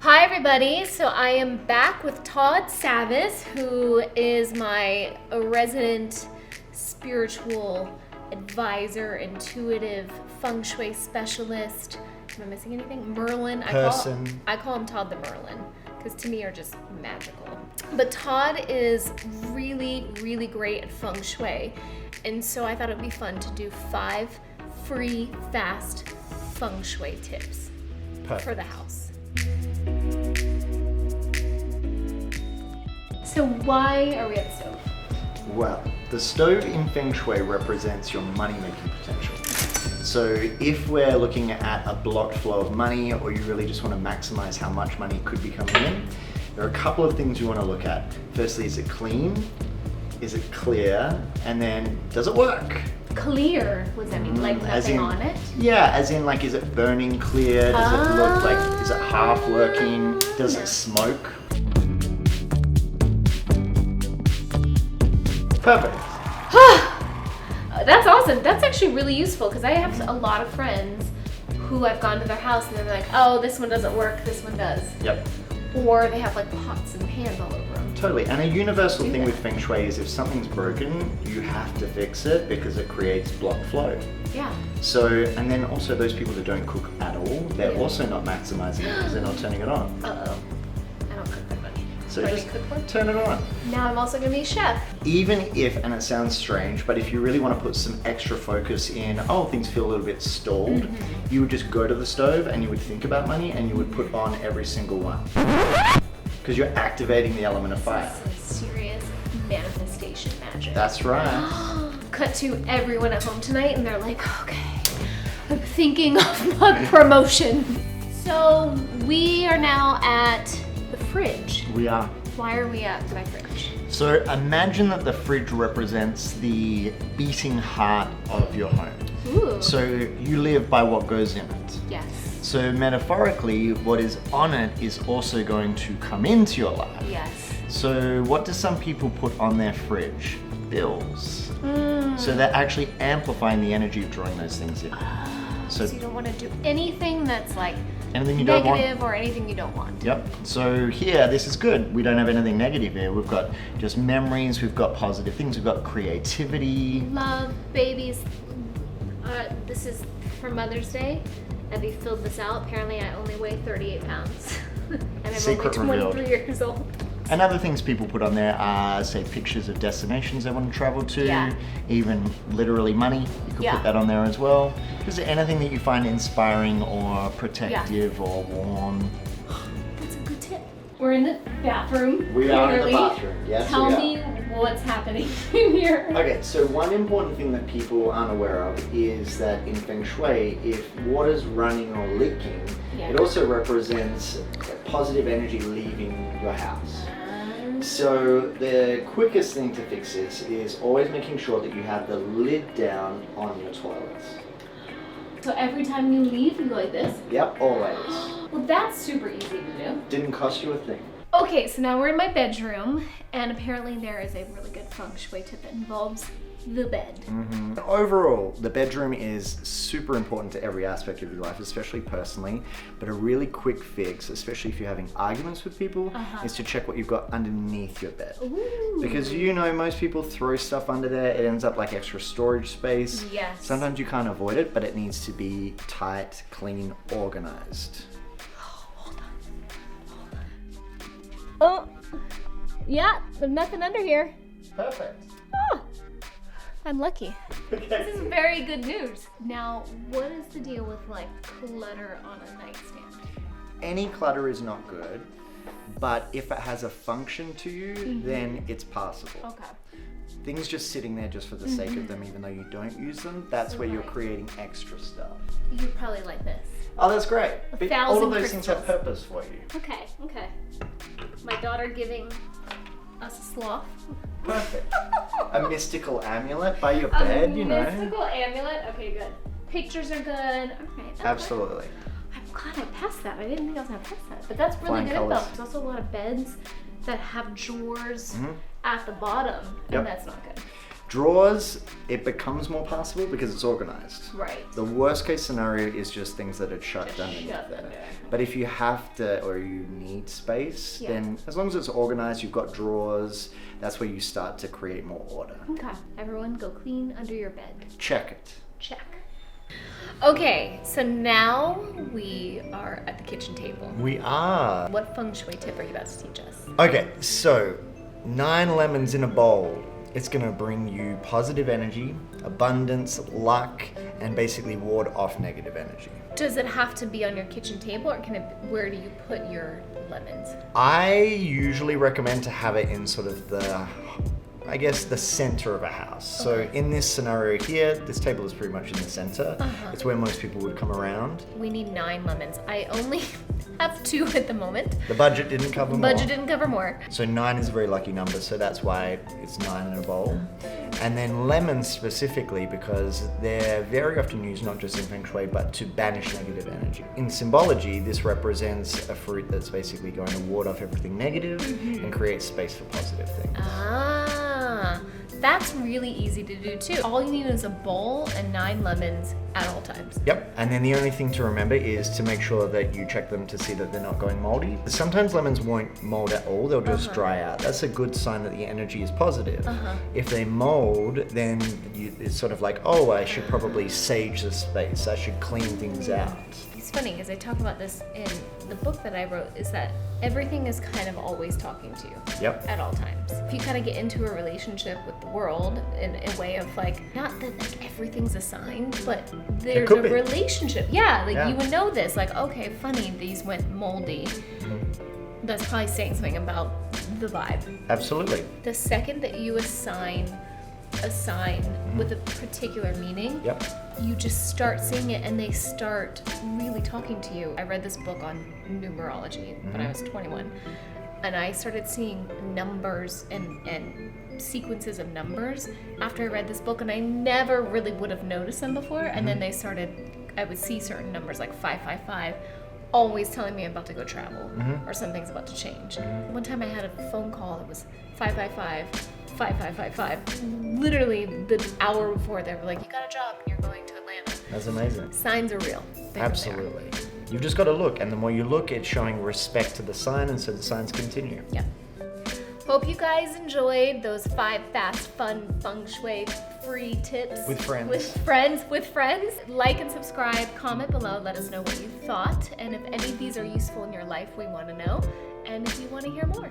Hi everybody, so I am back with Todd Savis, who is my resident spiritual advisor, intuitive feng shui specialist. Am I missing anything? Merlin. I call him Todd the Merlin, because to me are just magical. But Todd is really, really great at feng shui, and so I thought it would be fun to do 5 free, fast feng shui tips for the house. So why are we at the stove? Well, the stove in Feng Shui represents your money-making potential. So if we're looking at a blocked flow of money, or you really just want to maximize how much money could be coming in, there are a couple of things you want to look at. Firstly, is it clean? Is it clear? And then, does it work? Clear? What does that mean? Like nothing on it? Yeah, as in like, is it burning clear? Does it look like, is it half working? Does it smoke? Perfect. That's awesome. That's actually really useful because I have a lot of friends who I've gone to their house and they're like, oh, this one doesn't work, this one does. Yep. Or they have like pots and pans all over them. Totally. And a universal thing with Feng Shui is if something's broken, you have to fix it because it creates blocked flow. Yeah. So, and then also those people that don't cook at all, they're also not maximizing it because they're not turning it on. Uh-oh. I don't cook that much. So just turn it on. Now I'm also going to be a chef. Even if, and it sounds strange, but if you really want to put some extra focus in, oh, things feel a little bit stalled, you would just go to the stove and you would think about money and you would put on every single one. Because you're activating the element of fire. Some serious manifestation magic. That's right. Cut to everyone at home tonight and they're like, okay, I'm thinking of my promotion. So we are now at the fridge. We are. Why are we at my fridge? So imagine that the fridge represents the beating heart of your home. Ooh. So you live by what goes in it. Yes. So metaphorically, what is on it is also going to come into your life. Yes. So what do some people put on their fridge? Bills. So they're actually amplifying the energy of drawing those things in. So you don't want to do anything that's like anything you don't want. Negative or anything you don't want. Yep. So here, this is good. We don't have anything negative here. We've got just memories. We've got positive things. We've got creativity. Love, babies. This is for Mother's Day. Abby filled this out. Apparently I only weigh 38 pounds. And I'm Secret only 23 revealed. years old. And other things people put on there are, say, pictures of destinations they want to travel to, even literally money. You could put that on there as well. Just anything that you find inspiring or protective or warm. That's a good tip. We're in the bathroom. We are in the bathroom, yes. Tell me what's happening in here. Okay, so one important thing that people aren't aware of is that in Feng Shui, if water's running or leaking, it also represents positive energy leaving your house. So the quickest thing to fix this is always making sure that you have the lid down on your toilets. So every time you leave, you go like this? Yep, always. Well, that's super easy to do. Didn't cost you a thing. Okay, so now we're in my bedroom, and apparently there is a really good feng shui tip that involves the bed. Overall, the bedroom is super important to every aspect of your life, especially personally, but a really quick fix, especially if you're having arguments with people, is to check what you've got underneath your bed. Ooh. Because you know most people throw stuff under there, it ends up like extra storage space. Yes. Sometimes you can't avoid it, but it needs to be tight, clean, organized. Oh, yeah, there's nothing under here. Perfect. Oh, I'm lucky. Okay. This is very good news. Now, what is the deal with like clutter on a nightstand? Any clutter is not good, but if it has a function to you, then it's passable. Okay. Things just sitting there just for the sake of them, even though you don't use them, that's where you're creating extra stuff. You probably like this. Oh, that's great. But all of those things have crystals. purpose for you. Okay, okay. My daughter giving us a sloth. Perfect. A mystical amulet by your bed, you know. Mystical amulet? Okay, good. Pictures are good. Okay. Absolutely. I'm glad I passed that. I didn't think I was going to pass that. But that's really Flying good colors. info. There's also a lot of beds that have drawers at the bottom, and that's not good. Drawers, it becomes more passable because it's organized. Right. The worst case scenario is just things that are shut underneath there. But if you have to or you need space, then as long as it's organized, you've got drawers, that's where you start to create more order. Okay. Everyone go clean under your bed. Check it. Check. Okay, so now we are at the kitchen table. We are. What feng shui tip are you about to teach us? Okay, so 9 lemons in a bowl. It's going to bring you positive energy, abundance, luck, and basically ward off negative energy. Does it have to be on your kitchen table, or where do you put your lemons? I usually recommend to have it in sort of the center of a house. Okay. So in this scenario here, this table is pretty much in the center. It's where most people would come around. We need 9 lemons. I only have 2 at the moment. The budget didn't cover more. Budget didn't cover more. So 9 is a very lucky number, so that's why it's 9 in a bowl. And then lemons specifically, because they're very often used not just in Feng Shui, but to banish negative energy. In symbology, this represents a fruit that's basically going to ward off everything negative and create space for positive things. That's really easy to do too. All you need is a bowl and 9 lemons at all times. Yep, and then the only thing to remember is to make sure that you check them to see that they're not going moldy. Sometimes lemons won't mold at all, they'll just dry out. That's a good sign that the energy is positive. If they mold, then it's sort of like, oh, I should probably sage the space, I should clean things out. It's funny, because I talk about this in the book that I wrote, is that everything is kind of always talking to you at all times. If you kind of get into a relationship with the world in a way of like, not that like everything's a sign, but there's a relationship. Yeah, you would know this, like, okay, funny, these went moldy. That's probably saying something about the vibe. Absolutely. The second that you assign a sign with a particular meaning, you just start seeing it and they start really talking to you. I read this book on numerology when I was 21, and I started seeing numbers and sequences of numbers after I read this book, and I never really would have noticed them before. And then I would see certain numbers like 555 always telling me I'm about to go travel or something's about to change. One time I had a phone call that was 555 5555. Literally the hour before, they were like, you got a job and you're going to Atlanta. That's amazing. Signs are real. Absolutely. You've just got to look, and the more you look, it's showing respect to the sign, and so the signs continue. Yeah. Hope you guys enjoyed those 5 fast, fun feng shui free tips. With friends. With friends. Like and subscribe, comment below, let us know what you thought. And if any of these are useful in your life, we want to know. And if you want to hear more.